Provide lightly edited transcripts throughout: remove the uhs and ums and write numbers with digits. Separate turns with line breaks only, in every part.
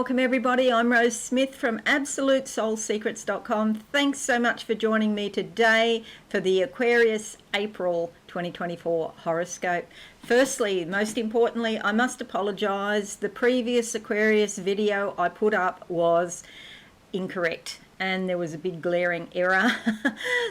welcome everybody. I'm Rose Smith from AbsoluteSoulSecrets.com. Thanks so much for joining me today for the Aquarius April 2024 horoscope. Firstly, most importantly, I must apologise. The previous Aquarius video I put up was incorrect and there was a big glaring error.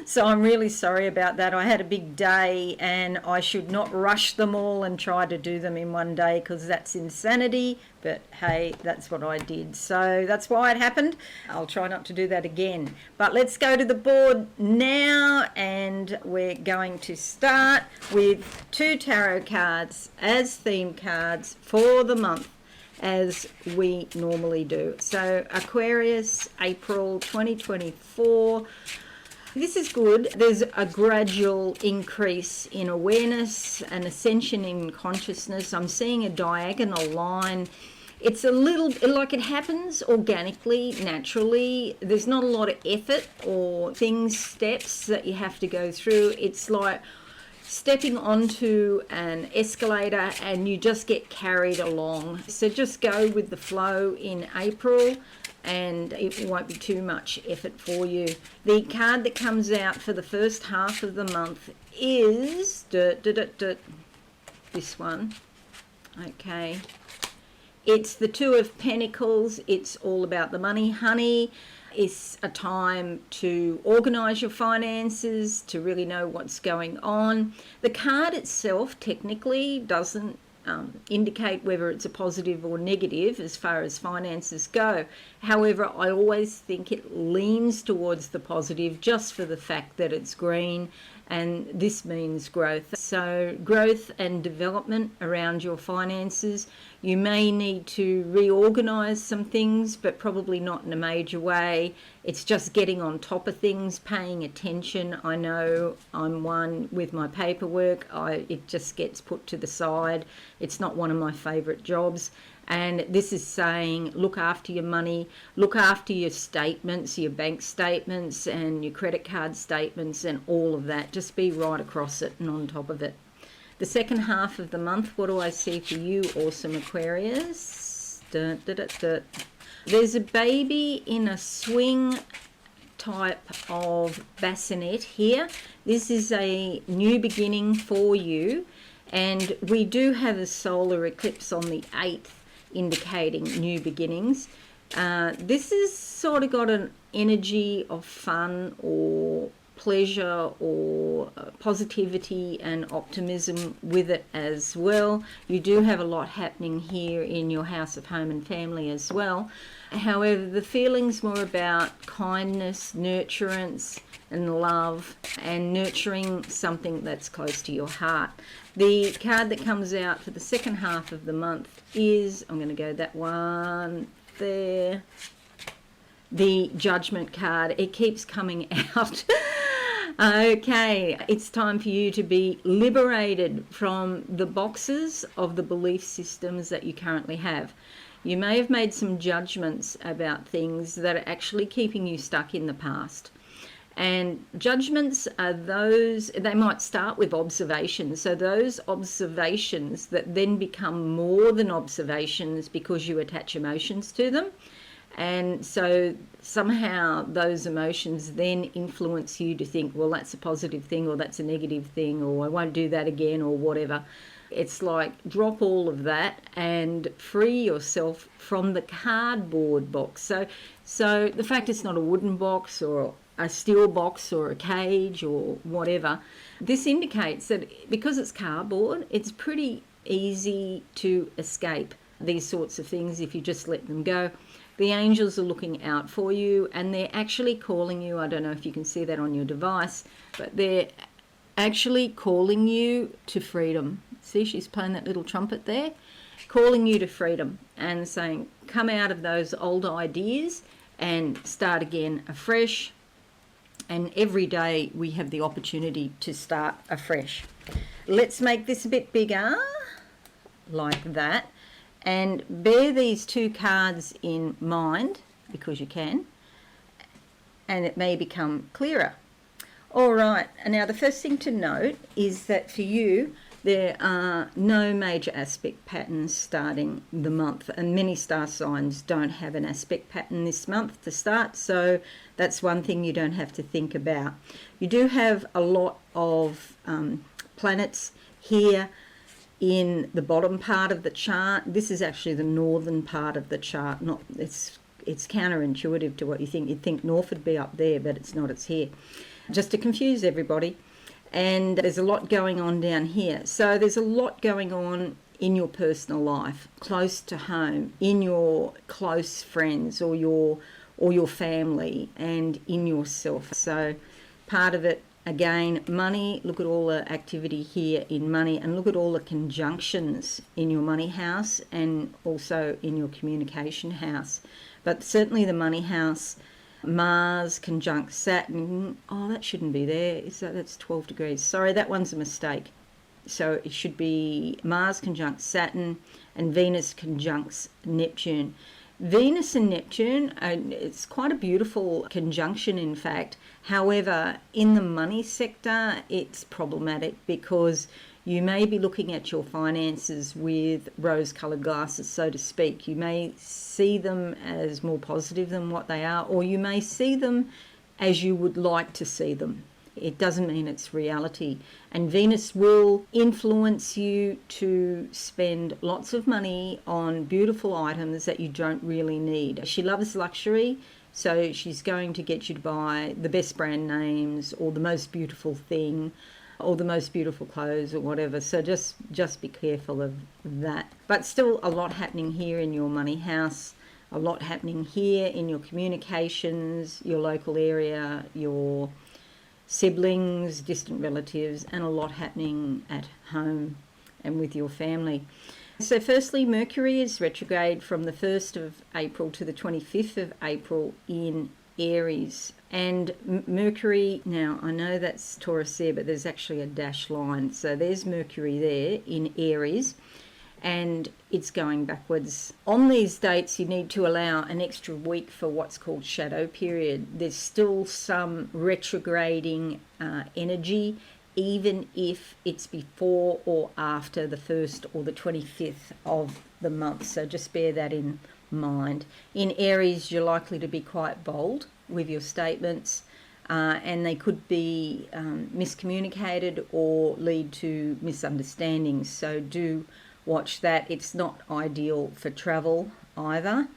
So I'm really sorry about that. I had a big day and I should not rush them all and try to do them in one day because that's insanity. But hey, that's what I did. So that's why it happened. I'll try not to do that again. But let's go to the board now and we're going to start with 2 tarot cards as theme cards for the month, as we normally do. So Aquarius April 2024. This is good. There's a gradual increase in awareness, an ascension in consciousness. I'm seeing a diagonal line. It's a little like it happens organically, naturally. There's not a lot of effort or steps that you have to go through. It's like stepping onto an escalator and you just get carried along. So just go with the flow in April and it won't be too much effort for you. The card that comes out for the first half of the month is this one. Okay. It's the Two of Pentacles. It's all about the money, honey. It's a time to organise your finances, to really know what's going on. The card itself technically doesn't indicate whether it's a positive or negative as far as finances go. However, I always think it leans towards the positive just for the fact that it's green and this means growth. So growth and development around your finances. You may need to reorganize some things, but probably not in a major way. It's just getting on top of things, paying attention. I know I'm one with my paperwork. It just gets put to the side. It's not one of my favorite jobs. And this is saying look after your money, look after your statements, your bank statements and your credit card statements and all of that. Just be right across it and on top of it. The second half of the month, what do I see for you, awesome Aquarius? There's a baby in a swing type of bassinet here. This is a new beginning for you. And we do have a solar eclipse on the 8th indicating new beginnings. This has sort of got an energy of fun or pleasure or positivity and optimism with it as well. You do have a lot happening here in your house of home and family as well. However, the feeling's more about kindness, nurturance and love and nurturing something that's close to your heart. The card that comes out for the second half of the month is, I'm going to go that one there, the Judgment card. It keeps coming out. Okay, it's time for you to be liberated from the boxes of the belief systems that you currently have. You may have made some judgments about things that are actually keeping you stuck in the past. And judgments are those, they might start with observations. So those observations that then become more than observations because you attach emotions to them. And so somehow those emotions then influence you to think, well, that's a positive thing or that's a negative thing or I won't do that again or whatever. It's like drop all of that and free yourself from the cardboard box. So the fact it's not a wooden box or a steel box or a cage or whatever, this indicates that because it's cardboard, it's pretty easy to escape these sorts of things if you just let them go. The angels are looking out for you and they're actually calling you. I don't know if you can see that on your device, but they're actually calling you to freedom. See, she's playing that little trumpet there, calling you to freedom and saying, come out of those old ideas and start again afresh. And every day we have the opportunity to start afresh. Let's make this a bit bigger, like that. And bear these 2 cards in mind, because you can, and it may become clearer. All right, and now the first thing to note is that for you, There are no major aspect patterns starting the month, and many star signs don't have an aspect pattern this month to start, so that's one thing you don't have to think about. You do have a lot of planets here in the bottom part of the chart. This is actually the northern part of the chart. It's counterintuitive to what you think. You'd think north would be up there, but it's not, it's here. Just to confuse everybody. And there's a lot going on down here. So there's a lot going on in your personal life, close to home, in your close friends or your family, and in yourself. So part of it, again, money. Look at all the activity here in money, and look at all the conjunctions in your money house and also in your communication house. But certainly the money house, Mars conjunct Saturn. Oh, that shouldn't be there. That's 12 degrees. Sorry, that one's a mistake. So it should be Mars conjunct Saturn and Venus conjuncts Neptune. Venus and Neptune, it's quite a beautiful conjunction, in fact. However, in the money sector, it's problematic because you may be looking at your finances with rose-coloured glasses, so to speak. You may see them as more positive than what they are, or you may see them as you would like to see them. It doesn't mean it's reality. And Venus will influence you to spend lots of money on beautiful items that you don't really need. She loves luxury, so she's going to get you to buy the best brand names or the most beautiful thing or the most beautiful clothes or whatever. So just be careful of that. But still a lot happening here in your money house, a lot happening here in your communications, your local area, your siblings, distant relatives, and a lot happening at home and with your family. So firstly, Mercury is retrograde from the 1st of April to the 25th of April in Aries. And Mercury, now I know that's Taurus there, but there's actually a dashed line. So there's Mercury there in Aries, and it's going backwards. On these dates, you need to allow an extra week for what's called shadow period. There's still some retrograding energy, even if it's before or after the 1st or the 25th of the month. So just bear that in mind. In Aries, you're likely to be quite bold with your statements, and they could be miscommunicated or lead to misunderstandings. So do watch that. It's not ideal for travel either.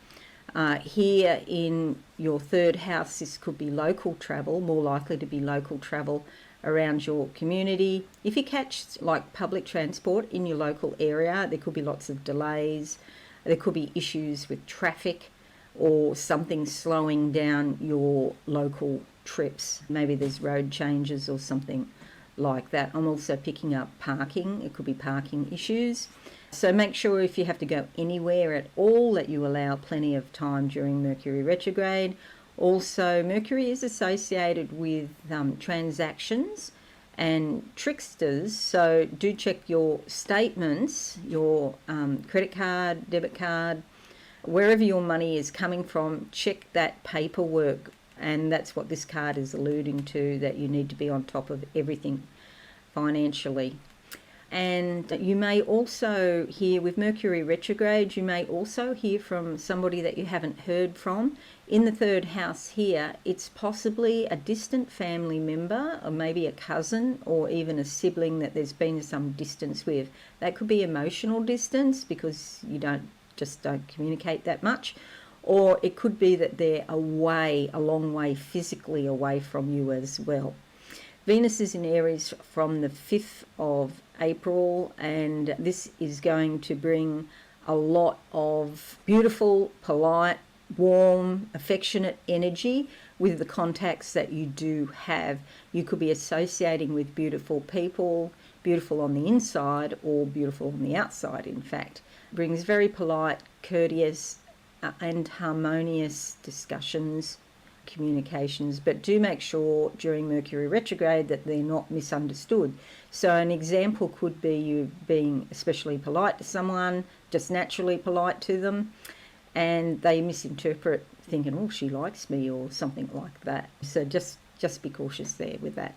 Here in your third house, this could be local travel, more likely to be local travel around your community. If you catch like public transport in your local area, there could be lots of delays. There could be issues with traffic or something slowing down your local trips. Maybe there's road changes or something like that. I'm also picking up parking. It could be parking issues. So make sure if you have to go anywhere at all that you allow plenty of time during Mercury retrograde. Also, Mercury is associated with transactions and tricksters, so do check your statements, your credit card, debit card, wherever your money is coming from. Check that paperwork, and that's what this card is alluding to, that you need to be on top of everything financially. And you may also hear, with Mercury retrograde, you may also hear from somebody that you haven't heard from. In the third house here, it's possibly a distant family member, or maybe a cousin, or even a sibling that there's been some distance with. That could be emotional distance because you don't communicate that much. Or it could be that they're away, a long way physically away from you as well. Venus is in Aries from the 5th of April, and this is going to bring a lot of beautiful, polite, warm, affectionate energy with the contacts that you do have. You could be associating with beautiful people, beautiful on the inside or beautiful on the outside, in fact. It brings very polite, courteous and harmonious discussions, communications, but do make sure during Mercury retrograde that they're not misunderstood. So an example could be you being especially polite to someone, just naturally polite to them, and they misinterpret thinking, oh, she likes me or something like that. So just just be cautious there with that.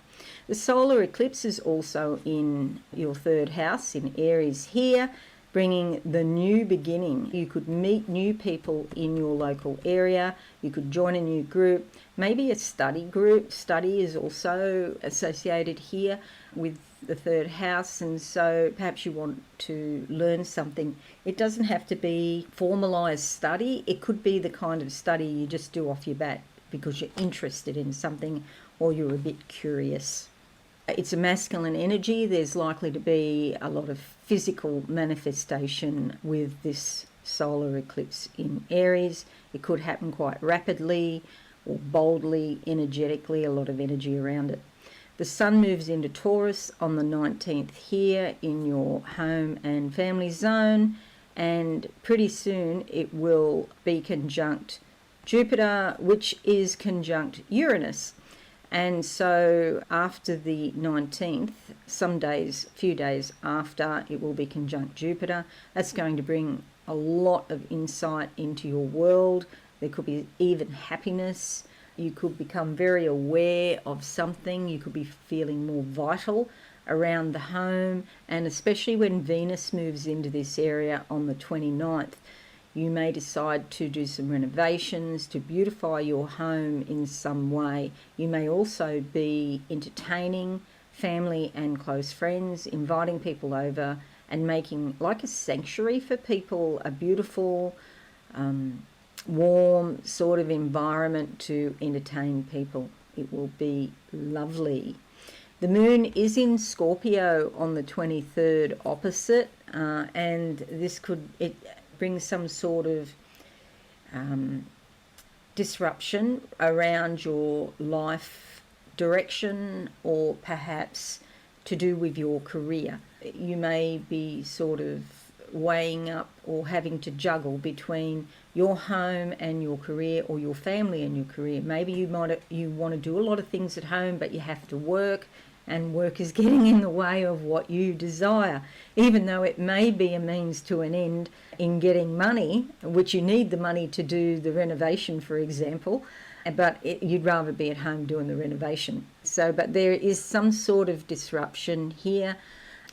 The solar eclipse is also in your third house in Aries here, bringing the new beginning. You could meet new people in your local area. You could join a new group, maybe a study group. Study is also associated here with the third house, and so perhaps you want to learn something. It doesn't have to be formalized study. It could be the kind of study you just do off your bat because you're interested in something or you're a bit curious. It's a masculine energy. There's likely to be a lot of physical manifestation with this solar eclipse in Aries. It could happen quite rapidly or boldly, energetically, a lot of energy around it. The sun moves into Taurus on the 19th here in your home and family zone, and pretty soon it will be conjunct Jupiter, which is conjunct Uranus. And so after the 19th, few days after, it will be conjunct Jupiter. That's going to bring a lot of insight into your world. There could be even happiness. You could become very aware of something. You could be feeling more vital around the home. And especially when Venus moves into this area on the 29th, you may decide to do some renovations to beautify your home in some way. You may also be entertaining family and close friends, inviting people over and making like a sanctuary for people, a beautiful, warm sort of environment to entertain people. It will be lovely. The moon is in Scorpio on the 23rd opposite, and this could... bring some sort of disruption around your life direction, or perhaps to do with your career. You may be sort of weighing up or having to juggle between your home and your career, or your family and your career. Maybe you want to do a lot of things at home, but you have to work, and work is getting in the way of what you desire, even though it may be a means to an end in getting money, which you need the money to do the renovation, for example, but you'd rather be at home doing the renovation. But there is some sort of disruption here.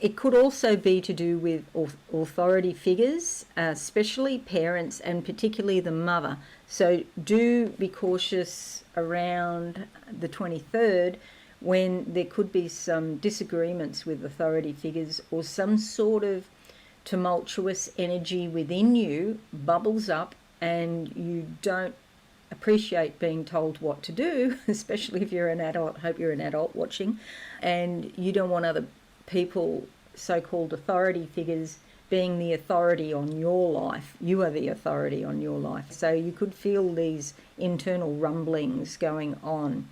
It could also be to do with authority figures, especially parents and particularly the mother. So do be cautious around the 23rd, when there could be some disagreements with authority figures, or some sort of tumultuous energy within you bubbles up and you don't appreciate being told what to do, especially if you're an adult. Hope you're an adult watching, and you don't want other people, so-called authority figures, being the authority on your life. You are the authority on your life. So you could feel these internal rumblings going on.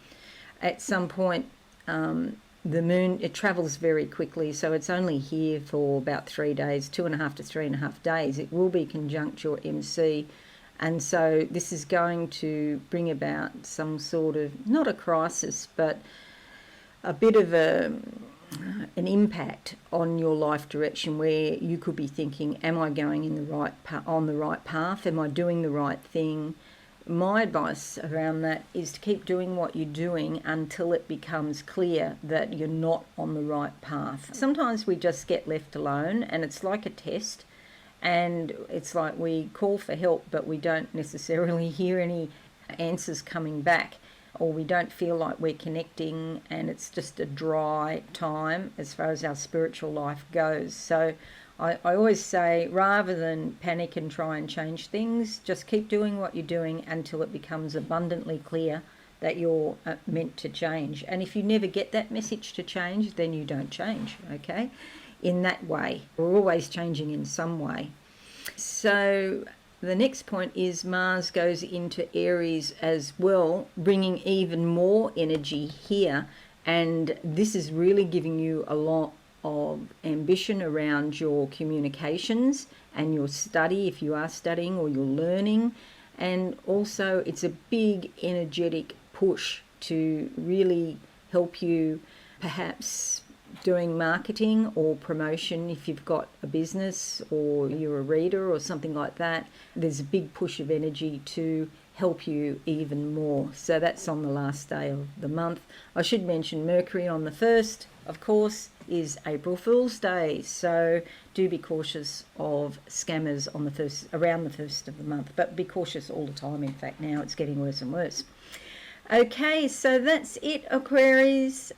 At some point, the moon, it travels very quickly, so it's only here for about 3 days, 2.5 to 3.5 days. It will be conjunct your MC, and so this is going to bring about some sort of, not a crisis, but a bit of an impact on your life direction, where you could be thinking, am I going in on the right path? Am I doing the right thing? My advice around that is to keep doing what you're doing until it becomes clear that you're not on the right path. Sometimes we just get left alone, and it's like a test, and it's like we call for help, but we don't necessarily hear any answers coming back, or we don't feel like we're connecting, and it's just a dry time as far as our spiritual life goes. So I always say, rather than panic and try and change things, just keep doing what you're doing until it becomes abundantly clear that you're meant to change. And if you never get that message to change, then you don't change, okay? In that way, we're always changing in some way. So the next point is Mars goes into Aries as well, bringing even more energy here. And this is really giving you a lot of ambition around your communications and your study, if you are studying or you're learning. And also it's a big energetic push to really help you, perhaps doing marketing or promotion if you've got a business or you're a reader or something like that. There's a big push of energy to help you even more. So that's on the last day of the month. I should mention Mercury on the 1st, of course, is April Fool's Day. So do be cautious of scammers on the first, around the 1st of the month, but be cautious all the time. In fact, now it's getting worse and worse. Okay, so that's it, Aquarius.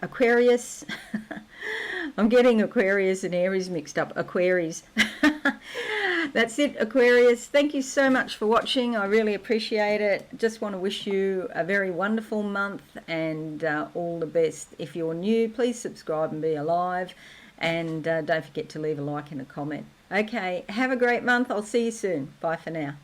I'm getting Aquarius and Aries mixed up. Aquarius. That's it, Aquarius. Thank you so much for watching. I really appreciate it. Just want to wish you a very wonderful month and all the best. If you're new, please subscribe and be alive. And don't forget to leave a like and a comment. Okay, have a great month. I'll see you soon. Bye for now.